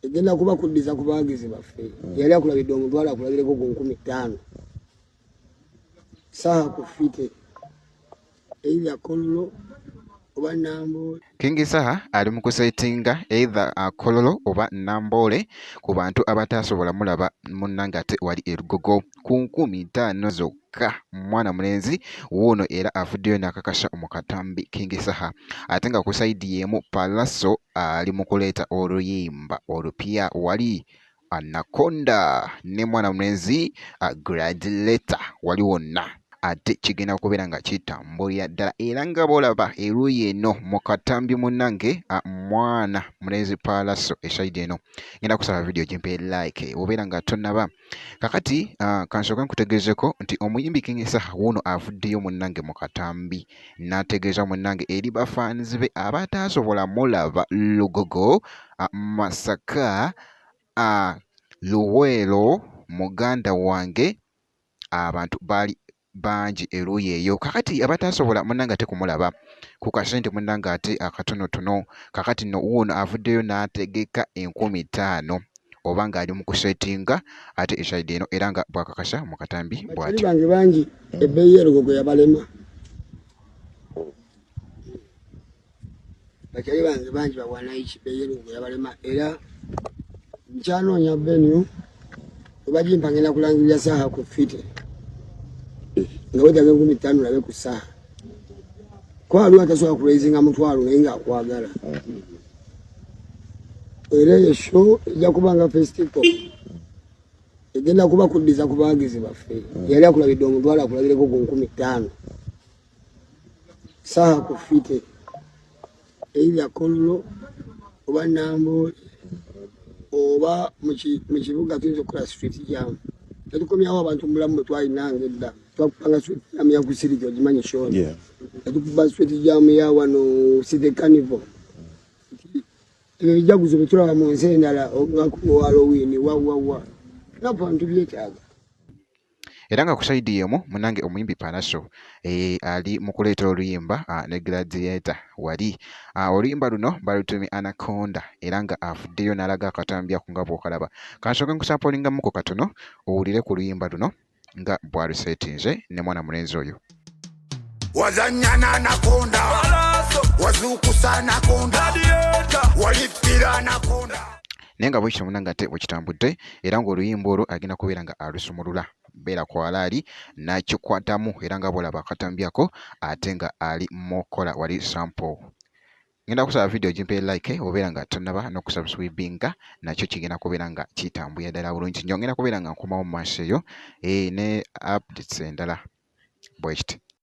egenda kuba kuddiza ku bawagizi baffe yali akulabidde omutwalo akulabireko ku 50,000 saha ku fite eya kololo oba Namboole. King Saha ali mu kusetinga either Kololo oba Namboole ku bantu abatasobola mulaba munnange ate wali erugogo ku 50,000 zokka. Mwana mulenzi wuuno era afuddeyo n'akakasa mu katambi King Saha ate nga ku sayidi y'emu Palaso ali mu kuleeta oluyimba olupya wali Anaconda ne mwana mulenzi Gladiator wali wonna ate kigenda kubeera nga kitambulira ddala era nga bw'olaba eruuyi eno mu katambi munnange mwana mulenzi Palaso esayidi eno ngenda kusaba vidiyo gimpe like obeera nga tonnaba kakati kansooke nkutegeezeko nti omuyimbi King Saha wuuno avuddeyo munnange mu katambi n'ategeeza munnange eri bafaanizi be abatasobola mulaba Lugogo Masaka Luweero muganda wange abantu baali bangi eruuyi eyo kakati abatasobola munnange ate kumulaba ku kasente munnange ate akatonotono kakati no wuuno avuddeyo n'ategeka 50,000 oba ng'ali mu kusetinga ate esayidi eno era nga bwakakasa mu katambi bw'ati bange bangi ebbeeyi y'erugogo yabalema bakyali bange bangi bawanayiki ebbeeyi y'erugogo yabalema era nkyanoonya venue obagimpa ngenda kulangirira saha ku fite nga wedaga 50,000 olabe ku saha kwa aliwo atasobola kureizinga mutwalo naye ng'akwagala era eyo show ejja kuba nga festival egenda kuba kuddiza ku bawagizi baffe yali akulabidde omutwalo akulabireko ku 50,000 saha ku fite eya kololo oba Namboole oba mu kibuga tuyinza okukola street jam tetukomyawo abantu mu bulamu bwe twalinanga edda twakupanga street jam ya ku Siriki ogimanyi shoni tetukuba street jam ya wano City Carnival ebyo bijaguzo bye tulaba mu nsi endala ku Halloween wawawa nabo bantu byetaaga era nga ku sayidi yemu munnange omuyimbi Palaso ali mu kuleeta oluyimba ne Gladiator wali oluyimba luno balutumye Anaconda era nga afuddeyo n'alaga akatambi ako nga bw'okalaba kansooke nkusampoolingamuko katono owulire ku luyimba luno nga bwalusetinze ne mwana mulenzi oyo wazanya na Anaconda wazukusa Anaconda walipira Anaconda naye nga bwekityo munnange ate bwekitambudde era ng'oluyimba olwo agenda kubeera nga alusumulula beera kwalaali n'akikwatamu era nga bw'olaba akatambi ako ate nga ali mukola wali sample ngenda kusaba vidiyo gimpe like obeera nga tonnaba n'okusubscribinga nakyo kigenda kubeera nga kitambulira ddala bulungi nnyo ngenda kubeera nga nkomawo mu maaso eyo ne updates endala bwekiti